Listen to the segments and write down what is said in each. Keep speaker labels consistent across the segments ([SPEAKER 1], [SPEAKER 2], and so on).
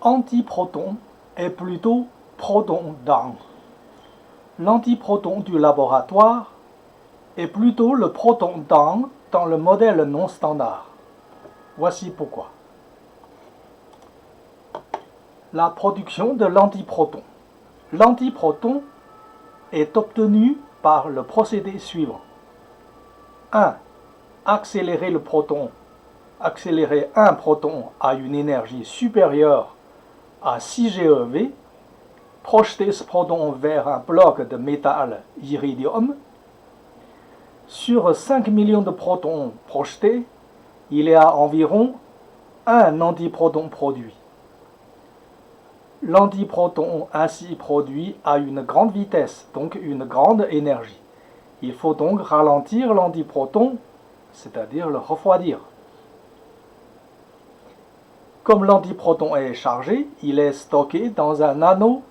[SPEAKER 1] antiproton est plutôt proton down. L'antiproton du laboratoire est plutôt le proton down dans le modèle non standard. Voici pourquoi. La production de l'antiproton. L'antiproton est obtenu par le procédé suivant. 1. Accélérer le proton. Accélérer un proton à une énergie supérieure à 6 GeV. Projeter ce proton vers un bloc de métal iridium. Sur 5 millions de protons projetés, il y a environ un antiproton produit. L'antiproton ainsi produit a une grande vitesse, donc une grande énergie. Il faut donc ralentir l'antiproton, c'est-à-dire le refroidir. Comme l'antiproton est chargé, il est stocké dans un anneau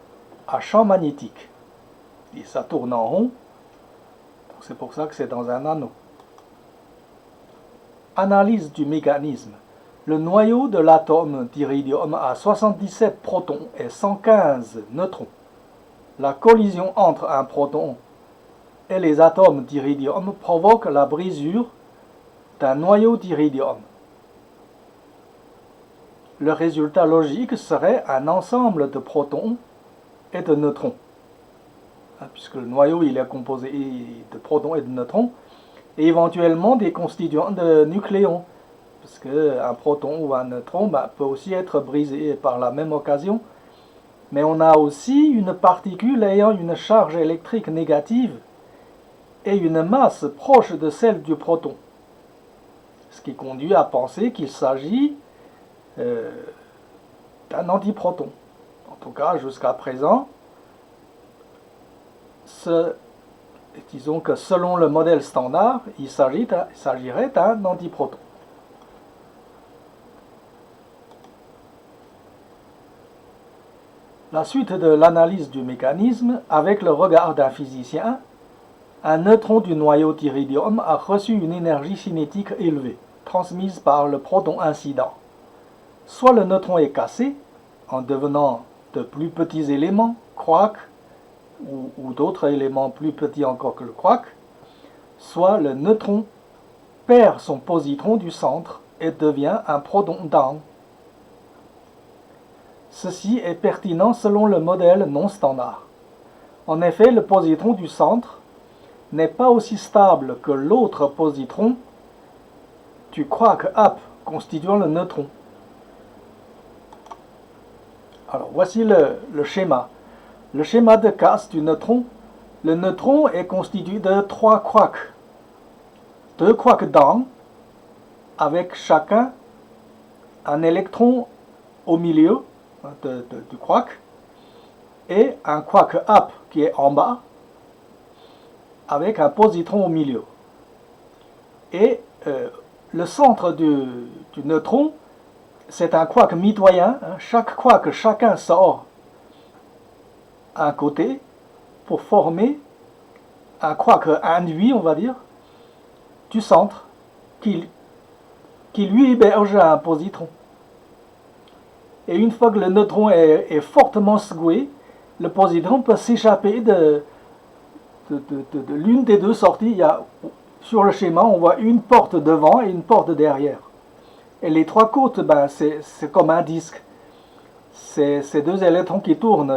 [SPEAKER 1] à champ magnétique. Et ça tourne en rond, c'est pour ça que c'est dans un anneau. Analyse du mécanisme. Le noyau de l'atome d'iridium a 77 protons et 115 neutrons. La collision entre un proton et les atomes d'iridium provoque la brisure d'un noyau d'iridium. Le résultat logique serait un ensemble de protons et de neutrons. Puisque le noyau il est composé de protons et de neutrons, et éventuellement des constituants de nucléons. Parce qu'un proton ou un neutron peut aussi être brisé par la même occasion. Mais on a aussi une particule ayant une charge électrique négative et une masse proche de celle du proton. Ce qui conduit à penser qu'il s'agit d'un antiproton. En tout cas, jusqu'à présent, disons que selon le modèle standard, il s'agirait d'un antiproton. La suite de l'analyse du mécanisme, avec le regard d'un physicien, un neutron du noyau d'iridium a reçu une énergie cinétique élevée, transmise par le proton incident. Soit le neutron est cassé, en devenant de plus petits éléments, quarks, ou d'autres éléments plus petits encore que le quark, soit le neutron perd son positron du centre et devient un proton down. Ceci est pertinent selon le modèle non standard. En effet, le positron du centre n'est pas aussi stable que l'autre positron du quark up constituant le neutron. Alors, voici le schéma. Le schéma de casse du neutron. Le neutron est constitué de 3 quarks. 2 quarks down, avec chacun un électron au milieu du quark, et un quark up qui est en bas, avec un positron au milieu. Et le centre du neutron, c'est un quark mitoyen. Chaque quark, chacun sort un côté pour former un quark induit, on va dire, du centre, qui lui héberge un positron. Et une fois que le neutron est fortement secoué, le positron peut s'échapper de l'une des deux sorties. Sur le schéma, on voit une porte devant et une porte derrière. Et les trois côtes, c'est comme un disque. C'est ces deux électrons qui tournent,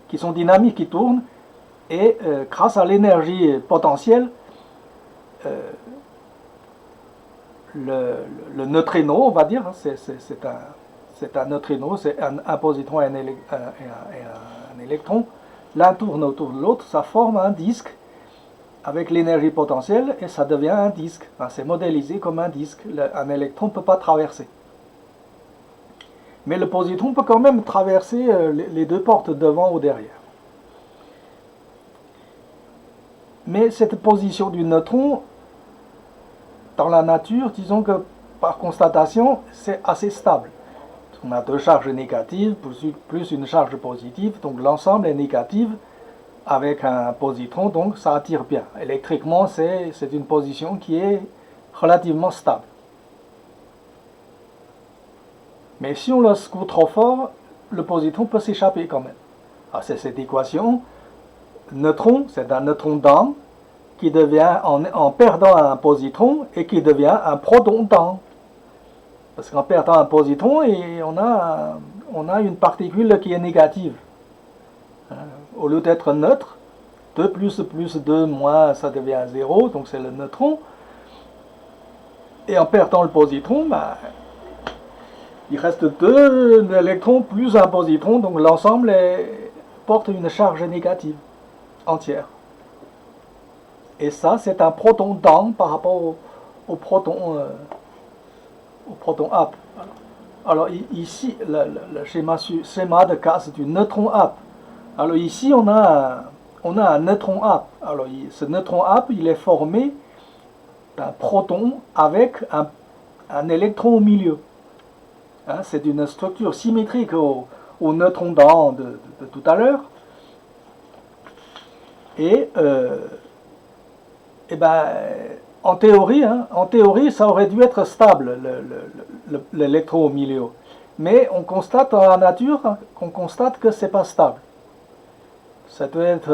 [SPEAKER 1] qui sont dynamiques, qui tournent, et grâce à l'énergie potentielle, le neutrino, on va dire, c'est un neutrino, c'est un positron et un électron. L'un tourne autour de l'autre, ça forme un disque avec l'énergie potentielle et ça devient un disque. C'est modélisé comme un disque. Un électron ne peut pas traverser. Mais le positron peut quand même traverser les deux portes devant ou derrière. Mais cette position du neutron, dans la nature, disons que par constatation, c'est assez stable. On a deux charges négatives plus une charge positive, donc l'ensemble est négatif avec un positron, donc ça attire bien. Électriquement, c'est une position qui est relativement stable. Mais si on le secoue trop fort, le positron peut s'échapper quand même. Alors c'est cette équation. Neutron, c'est un neutron down qui devient, en perdant un positron, et qui devient un proton down. Parce qu'en perdant un positron, on a une particule qui est négative. Au lieu d'être neutre, 2 plus 2 moins, ça devient 0, donc c'est le neutron. Et en perdant le positron, il reste 2 électrons plus un positron, donc l'ensemble porte une charge négative entière. Et ça, c'est un proton down par rapport au proton up. Alors ici, le schéma de cas, c'est du neutron up. Alors ici, on a un neutron up. Alors ce neutron up, il est formé d'un proton avec un électron au milieu. Hein, c'est une structure symétrique au neutron down de tout à l'heure. Et en théorie, ça aurait dû être stable, l'électron au milieu. Mais on constate dans la nature qu'on constate que c'est pas stable. Ça doit être,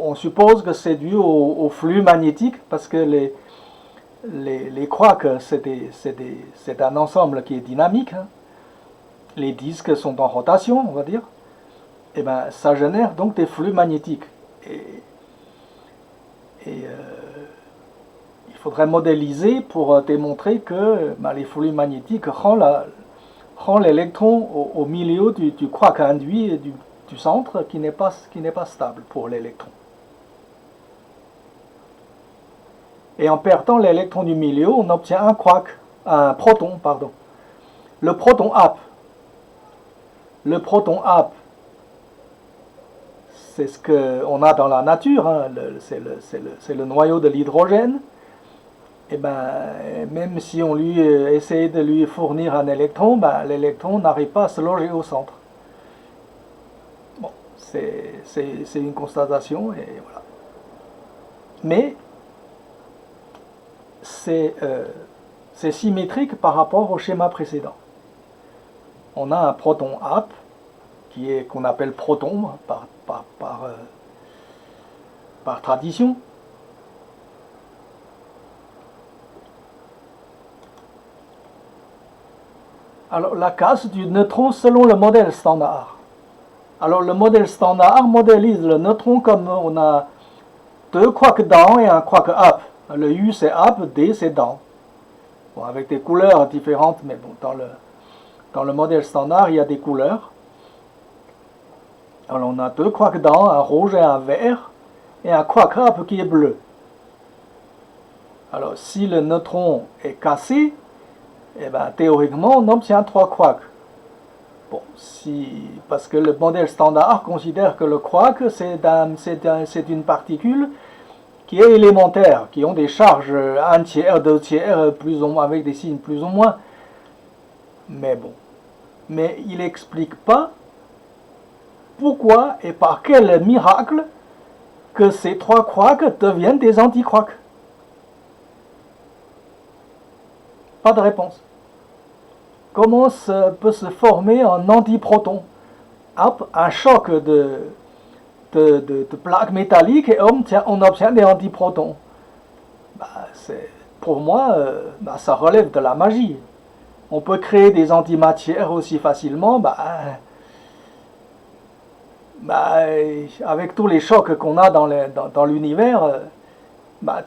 [SPEAKER 1] on suppose que c'est dû au flux magnétique, parce que les quarks, c'est un ensemble qui est dynamique. Hein. Les disques sont en rotation, on va dire. Et ça génère donc des flux magnétiques. Il faudrait modéliser pour démontrer que les flux magnétiques rendent l'électron au milieu du quark induit du centre qui n'est pas stable pour l'électron. Et en perdant l'électron du milieu, on obtient un proton. Le proton up. Le proton up, c'est ce qu'on a dans la nature, hein, c'est le noyau de l'hydrogène. Et même si on lui essaie de lui fournir un électron, l'électron n'arrive pas à se loger au centre. Bon, c'est une constatation, et voilà. Mais c'est symétrique par rapport au schéma précédent. On a un proton up, qu'on appelle proton par tradition. Alors la case du neutron selon le modèle standard. Alors le modèle standard modélise le neutron comme on a 2 quarks down et un quark up. Le U c'est up, D c'est down. Bon, avec des couleurs différentes, mais bon, dans le modèle standard, il y a des couleurs. Alors on a 2 quarks down, un rouge et un vert, et un quark up qui est bleu. Alors si le neutron est cassé, théoriquement on obtient 3 quarks. Bon, parce que le modèle standard considère que le quark c'est une particule qui est élémentaire, qui ont des charges 1 tiers, 2 tiers, plus ou moins, avec des signes plus ou moins. Mais bon. Mais il n'explique pas pourquoi et par quel miracle que ces 3 quarks deviennent des antiquarks. Pas de réponse. Comment peut se former un antiproton? Un choc de plaques métalliques et on obtient des antiprotons. Pour moi, ça relève de la magie. On peut créer des antimatières aussi facilement. Avec tous les chocs qu'on a dans l'univers,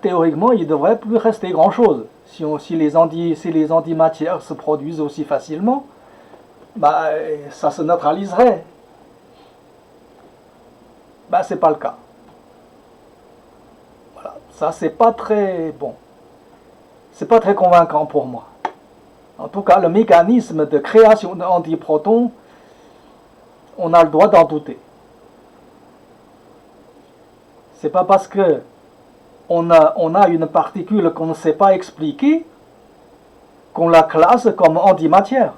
[SPEAKER 1] théoriquement, il ne devrait plus rester grand-chose. Si les antimatières se produisent aussi facilement, ça se neutraliserait. C'est pas le cas. Voilà. Ça, c'est pas très bon. C'est pas très convaincant pour moi. En tout cas, le mécanisme de création d'antiprotons, on a le droit d'en douter. C'est pas parce que on a une particule qu'on ne sait pas expliquer qu'on la classe comme antimatière.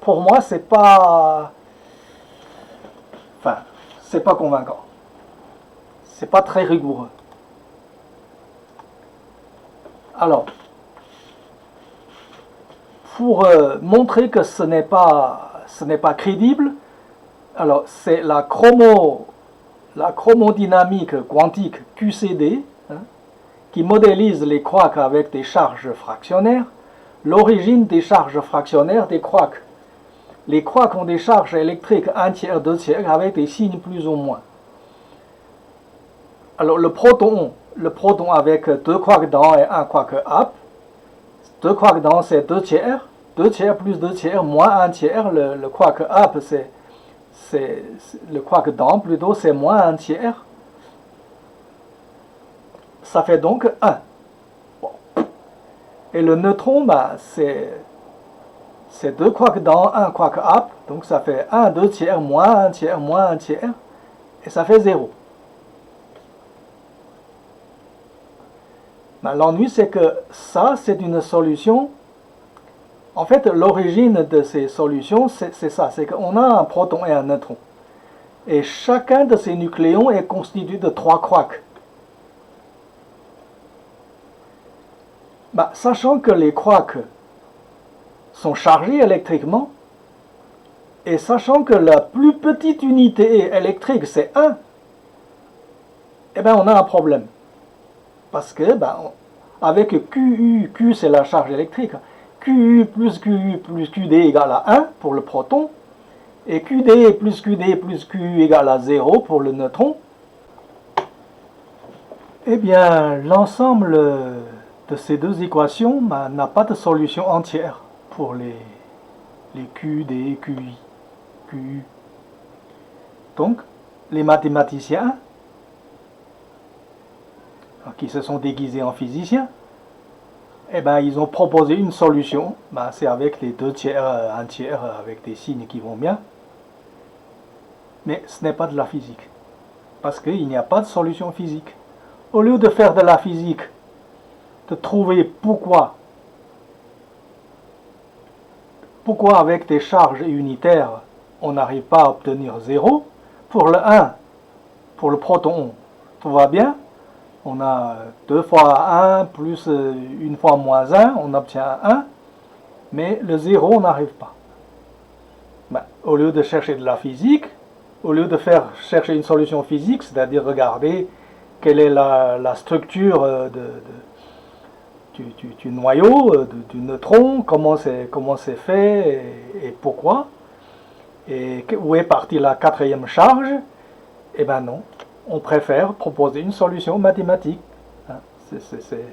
[SPEAKER 1] Pour moi, c'est pas convaincant. C'est pas très rigoureux. Alors, pour montrer que ce n'est pas ce n'est pas crédible. Alors, c'est la chromodynamique quantique QCD, hein, qui modélise les quarks avec des charges fractionnaires, l'origine des charges fractionnaires des quarks. Les quarks ont des charges électriques 1 tiers, 2 tiers, avec des signes plus ou moins. Alors, le proton avec 2 quarks dans et 1 quark up, 2 quarks dans c'est 2 tiers plus 2 tiers moins 1 tiers, le quark up c'est le quark dans plutôt, c'est moins 1 tiers. Ça fait donc 1. Bon. Et le neutron, bah, c'est 2 quarks dans, 1 quark up, donc ça fait 1, 2 tiers, moins 1 tiers, moins 1 tiers, et ça fait 0. Bah, l'ennui, c'est que ça, c'est une solution. En fait, l'origine de ces solutions, c'est ça, c'est qu'on a un proton et un neutron. Et chacun de ces nucléons est constitué de 3 quarks. Bah, sachant que les quarks sont chargés électriquement, et sachant que la plus petite unité électrique, c'est 1, eh bien, on a un problème. Parce que, avec QU, Q c'est la charge électrique, QU plus QD égale à 1 pour le proton, et QD plus QU égale à 0 pour le neutron, eh bien, l'ensemble de ces deux équations n'a pas de solution entière pour les QD, QI, QU. Donc, les mathématiciens qui se sont déguisés en physiciens, eh ben, ils ont proposé une solution, c'est avec les 2 tiers, 1 tiers, avec des signes qui vont bien. Mais ce n'est pas de la physique, parce qu'il n'y a pas de solution physique. Au lieu de faire de la physique, de trouver pourquoi avec des charges unitaires, on n'arrive pas à obtenir 0, pour le 1, pour le proton, tout va bien, on a 2 fois 1 plus 1 fois moins 1, on obtient 1, mais le 0, on n'arrive pas. Au lieu de chercher de la physique, au lieu de chercher une solution physique, c'est-à-dire regarder quelle est la structure du noyau, du neutron, comment c'est fait et pourquoi, et où est partie la 4e charge, eh bien non. On préfère proposer une solution mathématique. C'est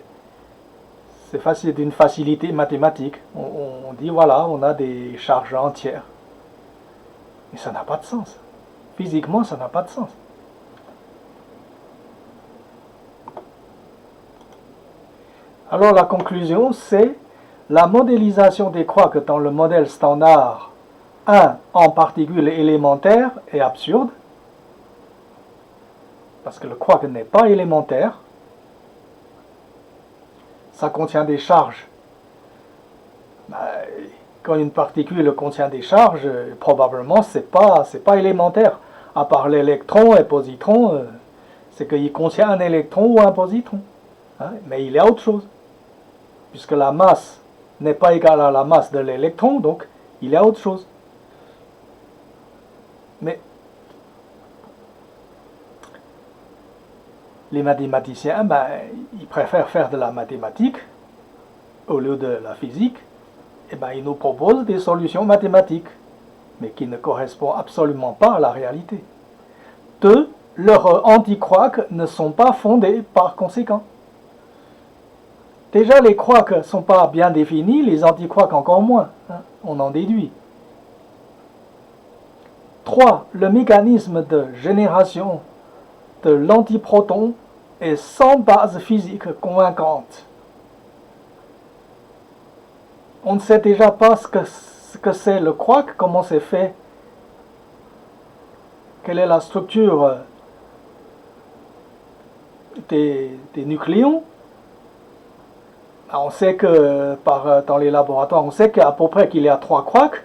[SPEAKER 1] facile, d'une facilité mathématique. On dit voilà, on a des charges entières. Mais ça n'a pas de sens. Physiquement, ça n'a pas de sens. Alors la conclusion, c'est la modélisation des quarks dans le modèle standard 1 en particules élémentaires est absurde. Parce que le quark n'est pas élémentaire, ça contient des charges. Quand une particule contient des charges, probablement c'est pas élémentaire. À part l'électron et positron, c'est qu'il contient un électron ou un positron. Mais il y a autre chose. Puisque la masse n'est pas égale à la masse de l'électron, donc il y a autre chose. Mais les mathématiciens, ils préfèrent faire de la mathématique au lieu de la physique. Et ils nous proposent des solutions mathématiques, mais qui ne correspondent absolument pas à la réalité. Leurs anti-quarks ne sont pas fondés par conséquent. Déjà, les quarks ne sont pas bien définis, les anti-quarks encore moins. On en déduit. 3. Le mécanisme de génération de l'antiproton est sans base physique convaincante. On ne sait déjà pas ce que c'est le quark, comment c'est fait, quelle est la structure des nucléons. On sait que dans les laboratoires, on sait qu'à peu près qu'il y a 3 quarks,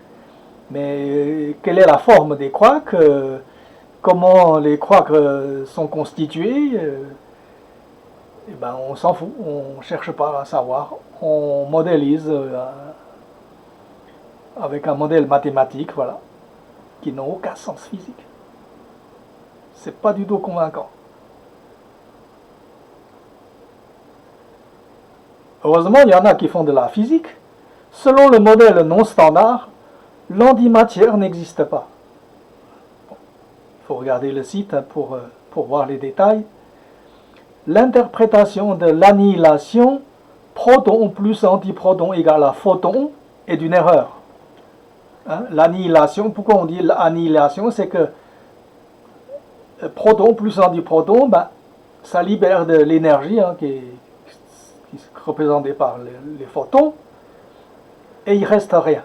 [SPEAKER 1] mais quelle est la forme des quarks, comment les quarks sont constitués, on s'en fout, on ne cherche pas à savoir. On modélise avec un modèle mathématique, voilà, qui n'a aucun sens physique. C'est pas du tout convaincant. Heureusement, il y en a qui font de la physique. Selon le modèle non standard, l'antimatière n'existe pas. Bon, il faut regarder le site pour voir les détails. L'interprétation de l'annihilation proton plus antiproton égale à photon est une erreur. Hein? L'annihilation, pourquoi on dit l'annihilation? C'est que proton plus antiproton, ben, ça libère de l'énergie qui est représentée par les photons, et il ne reste rien.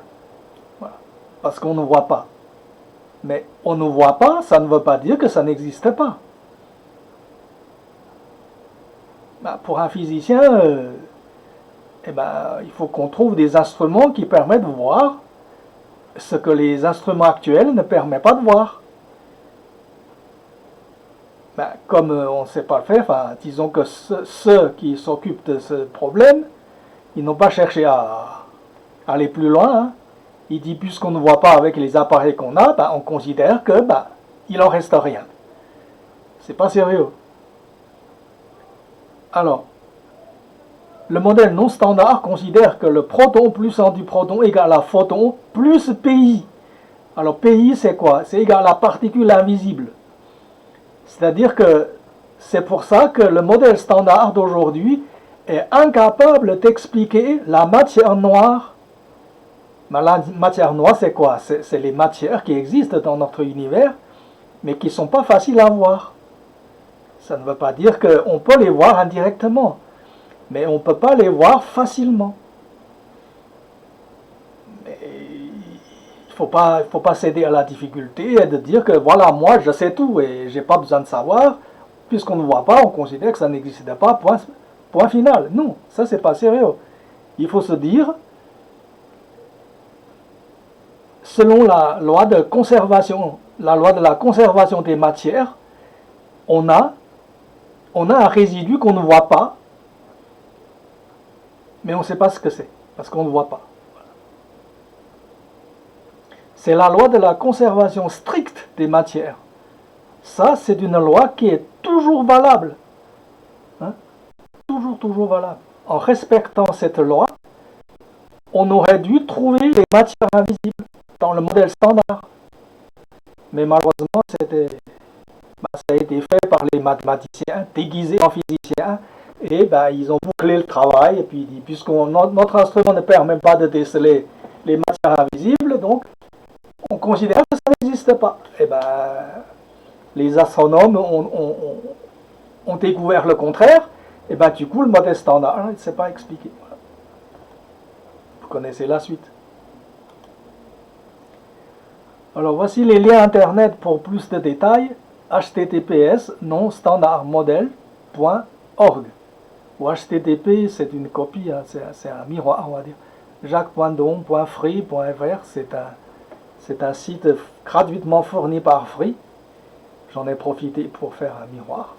[SPEAKER 1] Voilà. Parce qu'on ne voit pas. Mais on ne voit pas, ça ne veut pas dire que ça n'existe pas. Ben, pour un physicien, il faut qu'on trouve des instruments qui permettent de voir ce que les instruments actuels ne permettent pas de voir. Ben, comme on ne sait pas le faire, disons que ceux qui s'occupent de ce problème, ils n'ont pas cherché à aller plus loin. Hein. Ils disent, puisqu'on ne voit pas avec les appareils qu'on a, ben, on considère que il en reste rien. C'est pas sérieux. Alors, le modèle non standard considère que le proton plus antiproton égale à photon plus PI. Alors PI c'est quoi? C'est égal à particule invisible. C'est-à-dire que c'est pour ça que le modèle standard d'aujourd'hui est incapable d'expliquer la matière noire. Mais la matière noire c'est quoi? C'est les matières qui existent dans notre univers, mais qui ne sont pas faciles à voir. Ça ne veut pas dire qu'on peut les voir indirectement, mais on ne peut pas les voir facilement. Mais il ne faut pas céder à la difficulté et de dire que voilà, moi je sais tout et je n'ai pas besoin de savoir. Puisqu'on ne voit pas, on considère que ça n'existe pas, point final. Non, ça c'est pas sérieux. Il faut se dire, selon la loi de conservation, la loi de la conservation des matières, on a un résidu qu'on ne voit pas, mais on ne sait pas ce que c'est, parce qu'on ne voit pas. C'est la loi de la conservation stricte des matières. Ça, c'est une loi qui est toujours valable. Hein? Toujours valable. En respectant cette loi, on aurait dû trouver les matières invisibles dans le modèle standard. Mais malheureusement, ça a été fait par les mathématiciens, déguisés en physiciens, et ils ont bouclé le travail, et puis puisque notre instrument ne permet pas de déceler les matières invisibles, donc on considère que ça n'existe pas. Et les astronomes ont découvert le contraire, et du coup le modèle standard il ne s'est pas expliqué. Voilà. Vous connaissez la suite. Alors voici les liens internet pour plus de détails. https nonstandardmodel.org ou http c'est une copie, hein, c'est un miroir on va dire. jacques.dom.free.fr c'est un site gratuitement fourni par Free. J'en ai profité pour faire un miroir.